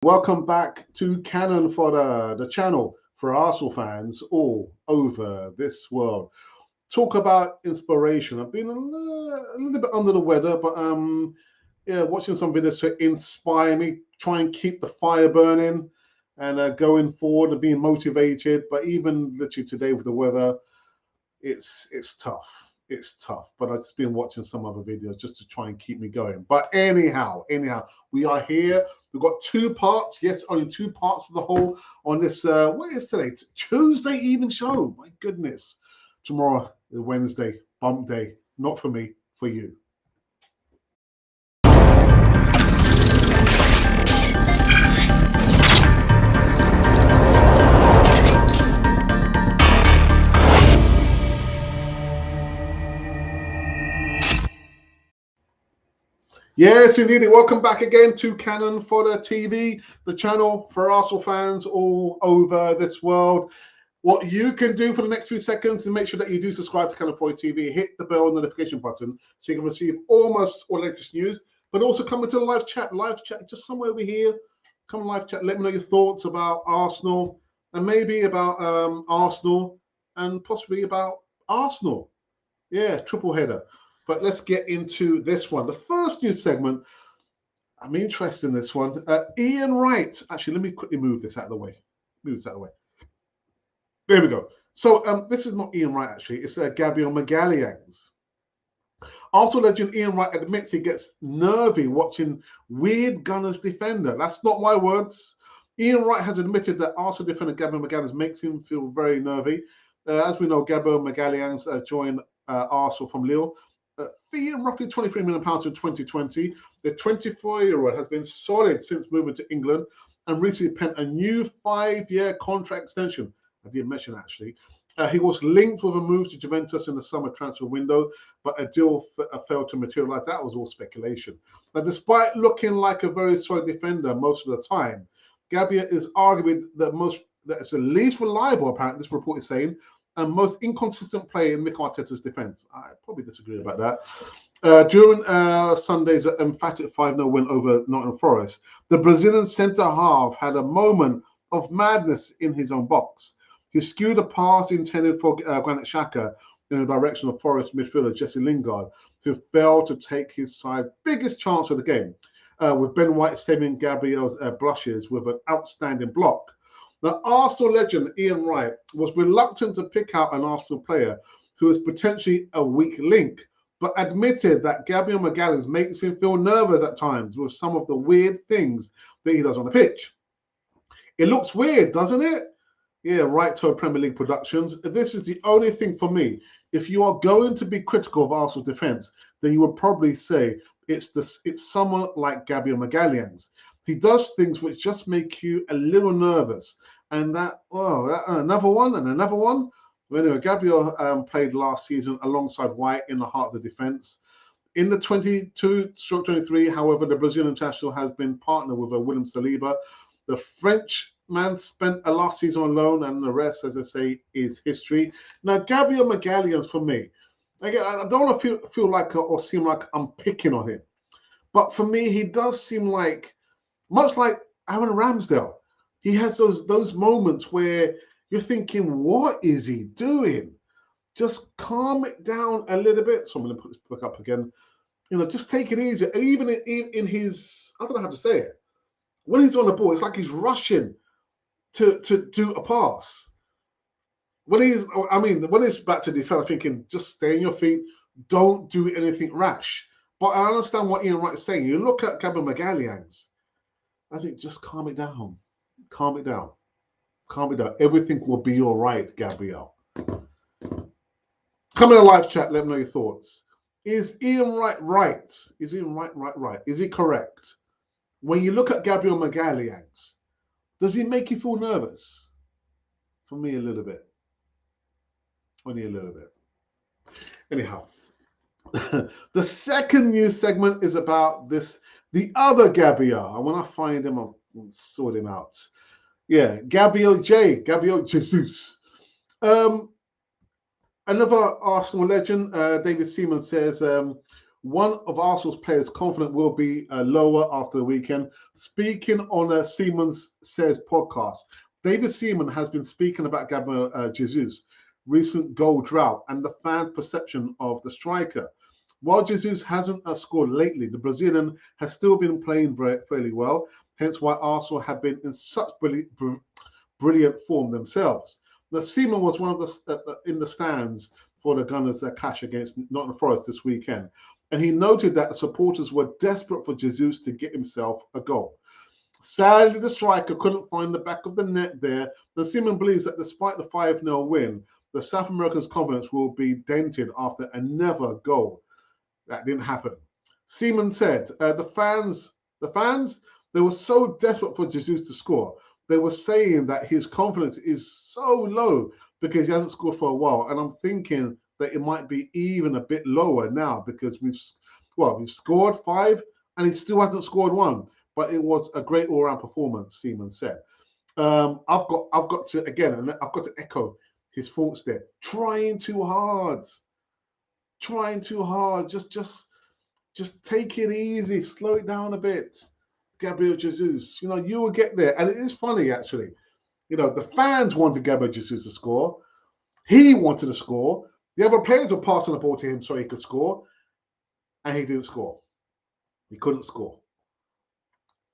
Welcome back to Cannon Fodder, the channel for Arsenal fans all over this world. Talk about inspiration. I've been a little bit under the weather, but yeah, watching some videos to inspire me, try and keep the fire burning and going forward and being motivated. But even literally today with the weather, it's tough. It's tough, but I've just been watching some other videos just to try and keep me going. But anyhow, we are here. We've got two parts. Yes, only two parts for the whole on this. What is today? Tuesday evening show. My goodness. Tomorrow, Wednesday, bump day. Not for me, for you. Yes, indeed. Welcome back again to Cannon Fodder TV, the channel for Arsenal fans all over this world. What you can do for the next few seconds is make sure that you do subscribe to Cannon Fodder TV, hit the bell notification button so you can receive almost all the latest news, but also come into the live chat. Live chat, just somewhere over here. Come live chat. Let me know your thoughts about Arsenal and maybe about Arsenal and possibly about Arsenal. Yeah, triple header. But let's get into this one. The first news segment, I'm interested in this one. Ian Wright. Actually, let me quickly move this out of the way. Move this out of the way. There we go. So this is not Ian Wright, actually. It's Gabriel Magalhaes. Arsenal legend Ian Wright admits he gets nervy watching weird Gunners defender. That's not my words. Ian Wright has admitted that Arsenal defender Gabriel Magalhaes makes him feel very nervy. As we know, Gabriel Magalhaes joined Arsenal from Lille. Fee roughly £23 million in 2020. The 24-year-old has been solid since moving to England and recently penned a new 5-year contract extension. I didn't mention actually. He was linked with a move to Juventus in the summer transfer window, but a deal failed to materialise. That was all speculation. But despite looking like a very solid defender most of the time, Gabriel is arguably that's the least reliable, apparently, this report is saying, and most inconsistent player in Mikel Arteta's defence. I probably disagree about that. During Sunday's emphatic 5-0 win over Nottingham Forest, the Brazilian centre-half had a moment of madness in his own box. He skewed a pass intended for Granit Xhaka in the direction of Forest midfielder Jesse Lingard, who failed to take his side's biggest chance of the game, with Ben White saving Gabriel's blushes with an outstanding block. The Arsenal legend Ian Wright was reluctant to pick out an Arsenal player who is potentially a weak link, but admitted that Gabriel Magalhaes makes him feel nervous at times with some of the weird things that he does on the pitch. It looks weird, doesn't it? Yeah, Wright told Premier League Productions, this is the only thing for me. If you are going to be critical of Arsenal's defence, then you would probably say it's someone like Gabriel Magalhaes. He does things which just make you a little nervous. And another one and another one. Well, anyway, Gabriel played last season alongside White in the heart of the defence. In the 22-23, however, the Brazilian international has been partnered with William Saliba. The Frenchman spent a last season on loan, and the rest, as I say, is history. Now, Gabriel Magalhaes, for me, again, I don't want to feel like or seem like I'm picking on him. But for me, he does seem like, much like Aaron Ramsdale, he has those moments where you're thinking, what is he doing? Just calm it down a little bit. So I'm going to put this book up again. Just take it easy. Even in his, I don't know how to say it. When he's on the ball, it's like he's rushing to do a pass. When he's back to defend, I'm thinking, just stay on your feet. Don't do anything rash. But I understand what Ian Wright is saying. You look at Gabriel Magalhaes, I think just calm it down. Calm it down. Calm it down. Everything will be all right, Gabriel. Come in a live chat. Let me know your thoughts. Is Ian Wright right? Is Ian Wright right? Is he correct? When you look at Gabriel Magalhaes, does he make you feel nervous? For me, a little bit. Only a little bit. Anyhow, the second news segment is about the other Gabriel. I want to find him. I'll sort him out. Yeah, Gabriel Jesus. Another Arsenal legend, David Seaman says, One of Arsenal's players confident will be lower after the weekend. Speaking on a Siemens Says podcast, David Seaman has been speaking about Gabriel Jesus' recent goal drought and the fans' perception of the striker. While Jesus hasn't scored lately, the Brazilian has still been playing fairly well, hence why Arsenal have been in such brilliant form themselves. The Seaman was one of the in the stands for the Gunners' clash against Nottingham Forest this weekend, and he noted that the supporters were desperate for Jesus to get himself a goal. Sadly, the striker couldn't find the back of the net there. The Seaman believes that despite the 5-0 win, the South Americans' confidence will be dented after another goal. That didn't happen. Seaman said, the fans, they were so desperate for Jesus to score. They were saying that his confidence is so low because he hasn't scored for a while. And I'm thinking that it might be even a bit lower now because we've scored 5 and he still hasn't scored 1. But it was a great all-round performance, Seaman said. I've got to echo his thoughts there. Trying too hard. Just take it easy, slow it down a bit. Gabriel Jesus, you will get there. And it is funny, actually. The fans wanted Gabriel Jesus to score. He wanted to score. The other players were passing the ball to him so he could score. And he didn't score. He couldn't score.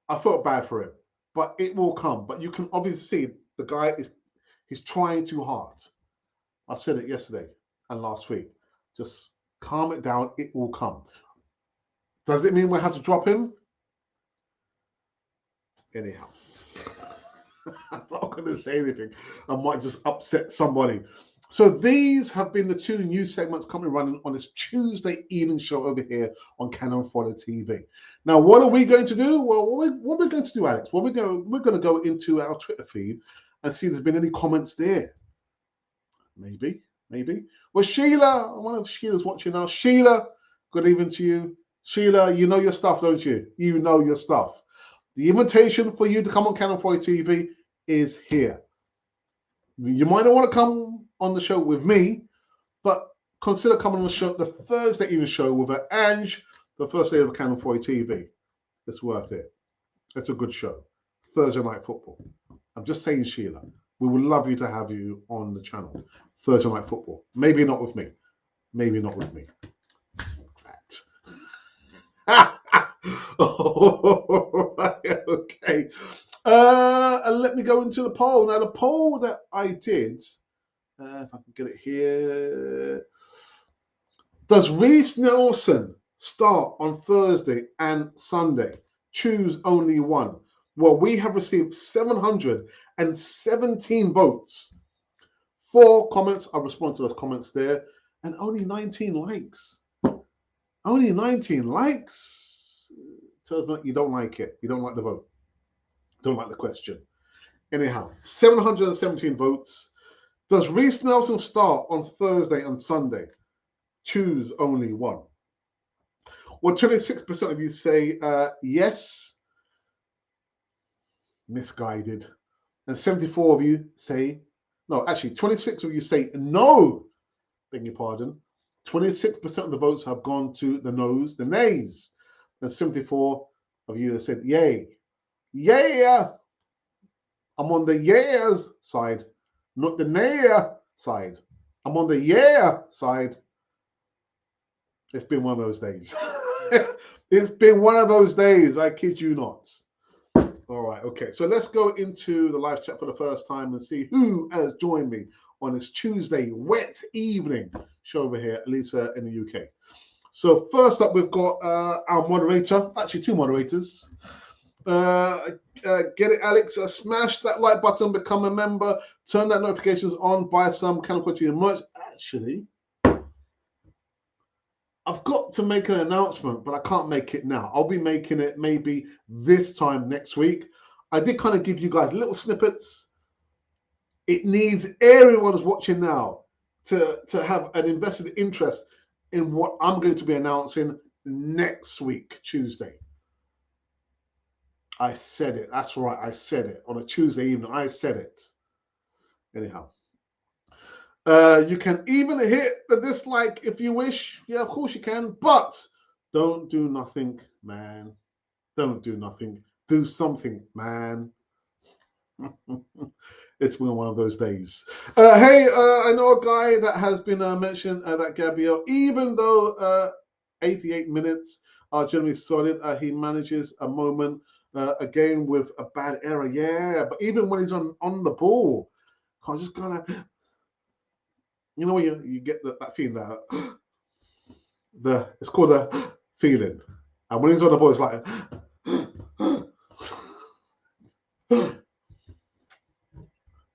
I felt bad for him. But it will come. But you can obviously see the guy he's trying too hard. I said it yesterday and last week. Just calm it down. It will come. Does it mean we have to drop him? Anyhow, I'm not going to say anything. I might just upset somebody. So these have been the 2 news segments coming running on this Tuesday evening show over here on Canon Fodder TV. Now, what are we going to do? Well, what are we going to do, Alex? Well, we're going to go into our Twitter feed and see if there's been any comments there. Maybe. Well, Sheila, one of Sheila's watching now. Sheila, good evening to you. Sheila, you know your stuff, don't you? You know your stuff. The invitation for you to come on Canon Fodder TV is here. You might not want to come on the show with me, but consider coming on the show, the Thursday evening show with Ange, the first day of Canon Fodder TV. It's worth it. It's a good show. Thursday Night Football. I'm just saying, Sheila, we would love you to have you on the channel. Thursday Night Football. Maybe not with me. Okay. And let me go into the poll. Now, the poll that I did, if I can get it here. Does Reiss Nelson start on Thursday and Sunday? Choose only one. Well, we have received 717 votes. 4 comments. I'll respond to those comments there. And only 19 likes. Only 19 likes. Tells me you don't like it. You don't like the vote. Don't like the question. Anyhow, 717 votes. Does Reiss Nelson start on Thursday and Sunday? Choose only one. Well, 26% of you say yes, misguided. And 74 of you say, no, actually 26 of you say no, beg your pardon. 26% of the votes have gone to the no's, the nays. And 74 of you have said yay. Yeah, I'm on the yeahs side, not the nay side. I'm on the yeah side. It's been one of those days. It's been one of those days, I kid you not. All right, okay. So let's go into the live chat for the first time and see who has joined me on this Tuesday wet evening show over here, Lisa in the UK. So first up, we've got our moderator, actually 2 moderators. Get it, Alex. Smash that like button, become a member, turn that notifications on, buy some Canon Fodder TV merch. Actually, I've got to make an announcement, but I can't make it now. I'll be making it maybe this time next week. I did kind of give you guys little snippets. It needs everyone's watching now to have an invested interest in what I'm going to be announcing next week, Tuesday. I said it. That's right. I said it. On a Tuesday evening, I said it. Anyhow. You can even hit the dislike if you wish. Yeah, of course you can. But Don't do nothing, man. Don't do nothing. Do something, man. It's been one of those days. Hey, I know a guy that has been mentioned, that Gabriel, even though 88 minutes are generally solid, he manages a moment, again with a bad error. Yeah, but even when he's on the ball, I just kind of, you know, when you get that feeling that it's called a feeling, and when he's on the ball, it's like.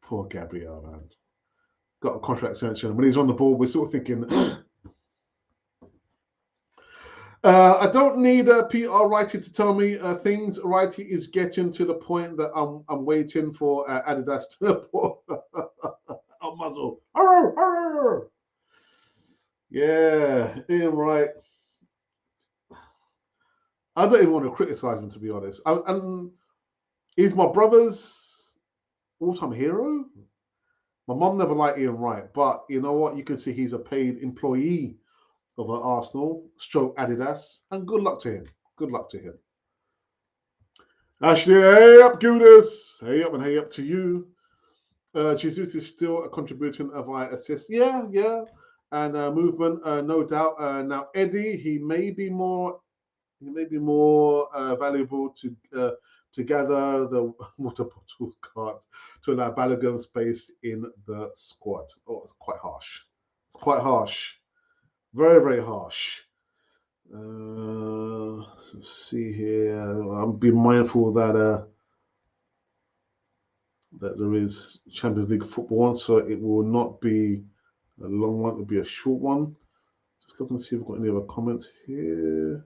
Poor Gabriel, man. Got a contract extension. When he's on the ball, we're sort of thinking, I don't need a PR writer to tell me things. Writing is getting to the point that I'm waiting for Adidas to put a muzzle. Arr, arr. Yeah, Ian Wright. I don't even want to criticize him, to be honest. And he's my brother's all-time hero. My mom never liked Ian Wright, but you know what? You can see he's a paid employee of Arsenal, stroke Adidas, and good luck to him. Good luck to him. Ashley, hey up, Gudis. Hey up and hey up to you. Jesus is still contributing via assists. Yeah, yeah. And movement, no doubt. Now Eddie, he may be more valuable to gather the water bottle cards to allow Balogun space in the squad. Oh, it's quite harsh. It's quite harsh. Very, very harsh. Let's see here. I'll be mindful that that there is Champions League football on, so it will not be a long one. It'll be a short one. Just looking to see if we've got any other comments here.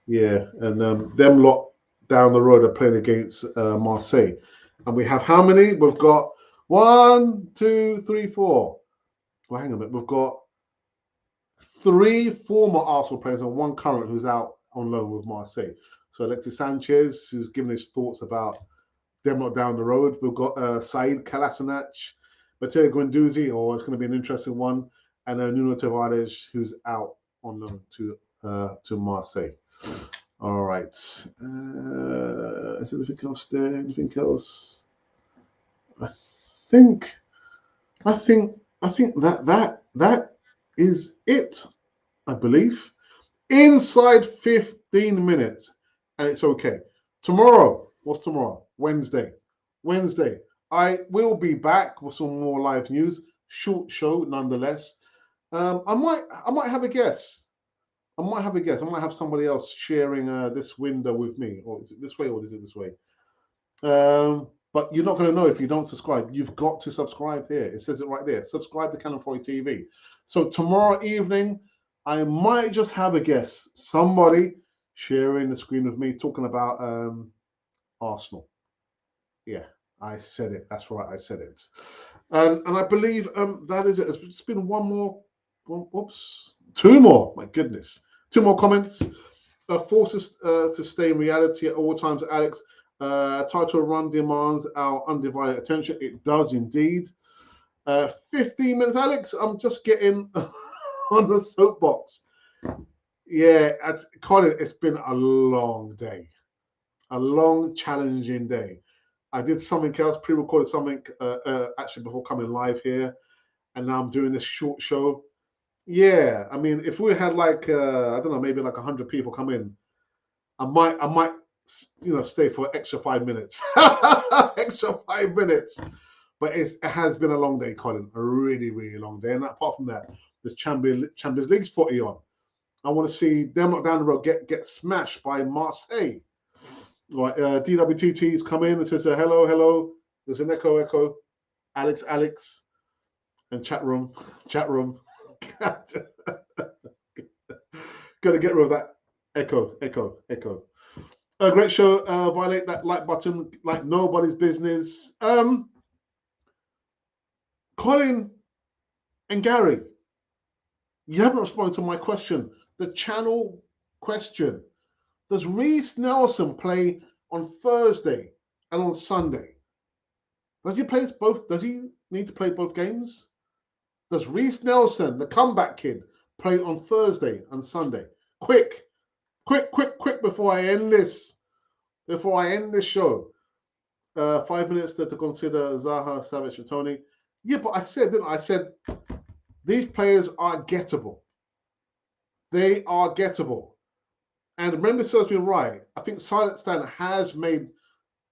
Yeah, and them lot down the road are playing against Marseille. And we have how many? We've got 1, 2, 3, 4. Well, hang on a minute. We've got 3 former Arsenal players and 1 current who's out on loan with Marseille. So Alexis Sanchez, who's given his thoughts about them lot down the road. We've got Said Kolasinac, Matteo Guendouzi, it's going to be an interesting one, and Nuno Tavares, who's out on loan to Marseille. All right. Is there anything else there? Anything else? I think that is it. I believe inside 15 minutes, and it's okay. Tomorrow, what's tomorrow? Wednesday. I will be back with some more live news. Short show, nonetheless. I might have a guest. I might have somebody else sharing this window with me. Or is it this way or is it this way? But you're not going to know if you don't subscribe. You've got to subscribe here. It says it right there. Subscribe to Canon 40 TV. So tomorrow evening, I might just have a guest. Somebody sharing the screen with me talking about Arsenal. Yeah, I said it. That's right. I said it. And I believe that is it. It's been two more. My goodness. 2 more comments. Force us to stay in reality at all times, Alex. Title run demands our undivided attention. It does indeed. 15 minutes, Alex. I'm just getting on the soapbox. Yeah, Colin, it's been a long day. A long, challenging day. I did something else, pre-recorded something actually before coming live here. And now I'm doing this short show. Yeah, I mean, if we had like I don't know, maybe like 100 people come in, I might, stay for extra 5 minutes, extra 5 minutes. But it has been a long day, Colin, a really, really long day. And apart from that, there's Champions League's footy on. I want to see them not down the road get smashed by Marseille. Right, DWTT's come in and says hello. There's an echo, Alex, and chat room. Got to get rid of that echo. A great show. Violate that like button like nobody's business. Colin and Gary, you haven't responded to my question. The channel question. Does Reece Nelson play on Thursday and on Sunday? Does he play both? Does he need to play both games? Does Reece Nelson, the comeback kid, play on Thursday and Sunday? Quick before I end this. Before I end this show. 5 minutes to consider Zaha, Savic, and Tony. Yeah, but I said, didn't I? I said these players are gettable. They are gettable. And remember, serves me right. I think Silent Stan has made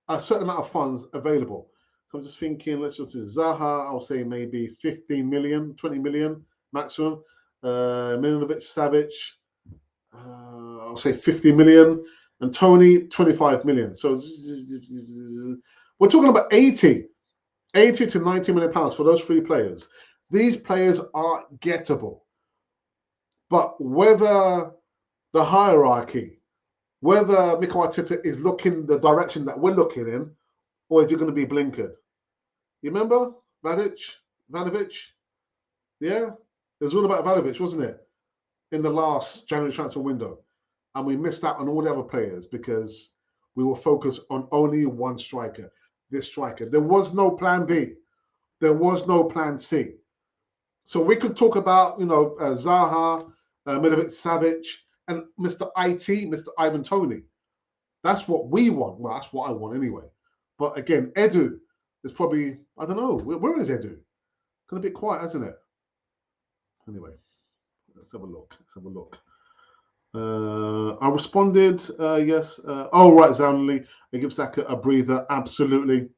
a certain amount of funds available. So I'm just thinking, let's just do Zaha. I'll say maybe 15 million, 20 million maximum. Milinovic, Savic, I'll say 50 million. And Tony, 25 million. So we're talking about 80 to 90 million pounds for those three players. These players are gettable. But whether the hierarchy, whether Mikel Arteta is looking the direction that we're looking in, or is it going to be blinkered? You remember Vlahovic? Yeah, it was all about Vlahovic, wasn't it? In the last January transfer window. And we missed out on all the other players because we were focused on only one striker, this striker. There was no plan B. There was no plan C. So we could talk about, Zaha, Milinovic, Savic, and Mr. IT, Mr. Ivan Toney. That's what we want. Well, that's what I want anyway. But again, Edu is probably, I don't know, where is Edu? Kind of a bit quiet, hasn't it? Anyway, let's have a look. I responded, yes. Oh, right, Zanley. It gives Saka a breather. Absolutely.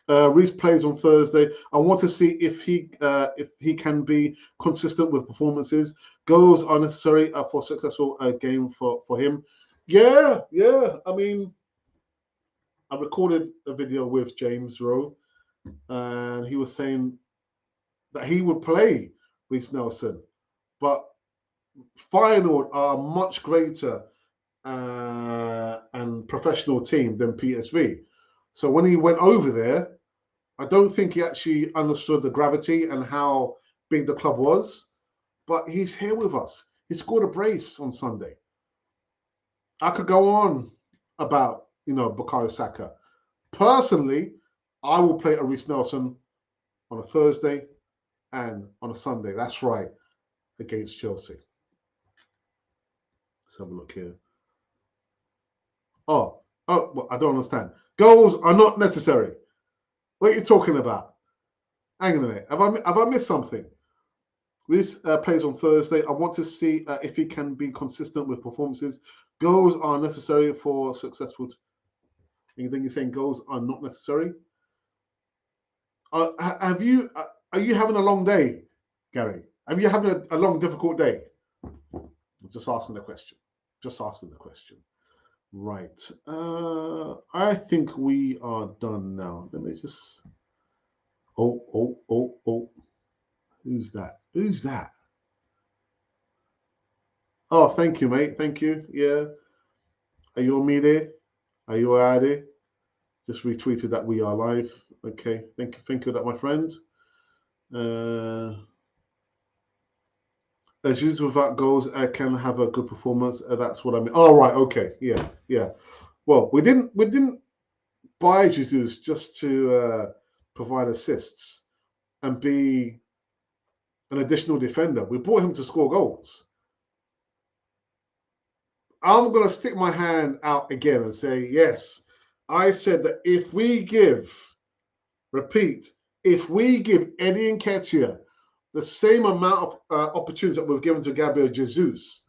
Reece plays on Thursday. I want to see if he can be consistent with performances. Goals are necessary for a successful game for him. Yeah. I mean, I recorded a video with James Rowe, and he was saying that he would play Reece Nelson, but Feyenoord are a much greater and professional team than PSV. So when he went over there, I don't think he actually understood the gravity and how big the club was. But he's here with us. He scored a brace on Sunday. I could go on about, Bukayo Saka. Personally, I will play a Reece Nelson on a Thursday and on a Sunday. That's right, against Chelsea. Let's have a look here. Oh, well, I don't understand. Goals are not necessary. What are you talking about? Hang on a minute. Have I missed something? Reece plays on Thursday. I want to see if he can be consistent with performances. Goals are necessary for successful. You think you're saying goals are not necessary? Are you having a long day, Gary? Are you having a long, difficult day? Just asking the question. Right. I think we are done now. Let me just. Oh. Who's that? Oh, thank you, mate. Thank you. Yeah. Are you on me there? Are you all right there? Just retweeted that we are live. Okay. Thank you that, my friend. As Jesus without goals can have a good performance. That's what I mean. Oh, right. Okay. Yeah. Well, we didn't buy Jesus just to provide assists and be an additional defender. We bought him to score goals. I'm going to stick my hand out again and say, yes, I said that if we give Eddie Nketiah the same amount of opportunities that we've given to Gabriel Jesus,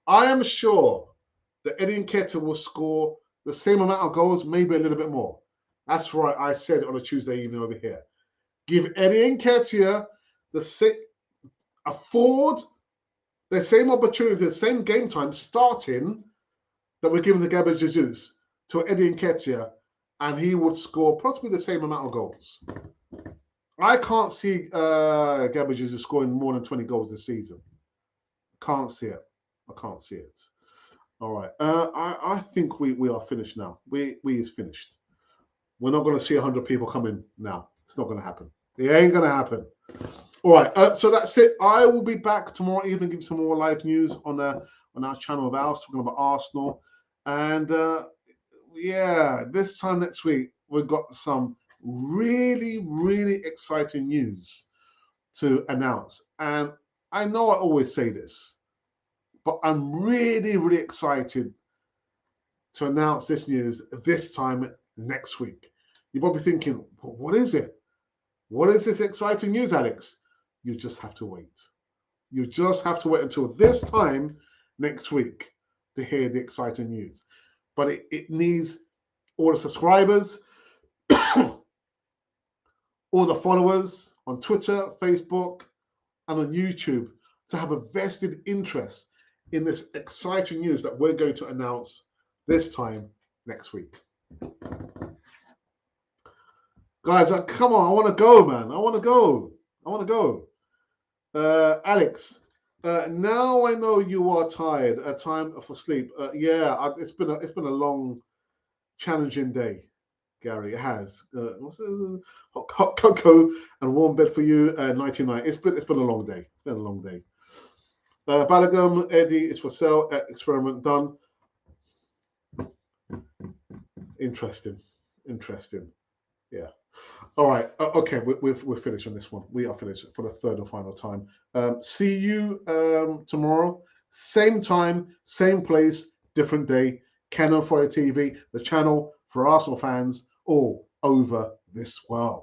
I am sure that Eddie Nketiah will score the same amount of goals, maybe a little bit more. That's right, I said it on a Tuesday evening over here. Give Eddie Nketiah afford the same opportunity, the same game time starting that we're giving to Gabriel Jesus to Eddie Nketiah, and he would score possibly the same amount of goals. I can't see Gabriel Jesus scoring more than 20 goals this season. I can't see it. All right. I think we are finished now. We is finished. We're not going to see 100 people coming now. It's not going to happen. It ain't going to happen. All right. So that's it. I will be back tomorrow evening, give some more live news on our channel of ours, talking about Arsenal. And this time next week, we've got some really, really exciting news to announce. And I know I always say this, but I'm really, really excited to announce this news this time next week. You're probably thinking, well, what is it? What is this exciting news, Alex? You just have to wait. You just have to wait until this time next week to hear the exciting news. But it needs all the subscribers, all the followers on Twitter, Facebook, and on YouTube to have a vested interest in this exciting news that we're going to announce this time next week. Guys, come on, I want to go, man. I want to go. I want to go. Alex, now I know you are tired. Time for sleep. Yeah, it's been a long, challenging day, Gary. It has. What's this? Hot cocoa and warm bed for you. 99. It's been a long day. It's been a long day. Balagum Eddie is for sale. Experiment done. Interesting. Yeah. All right. Okay. We're finished on this one. We are finished for the third and final time. See you tomorrow. Same time, same place, different day. Canon Fire TV, the channel for Arsenal fans all over this world.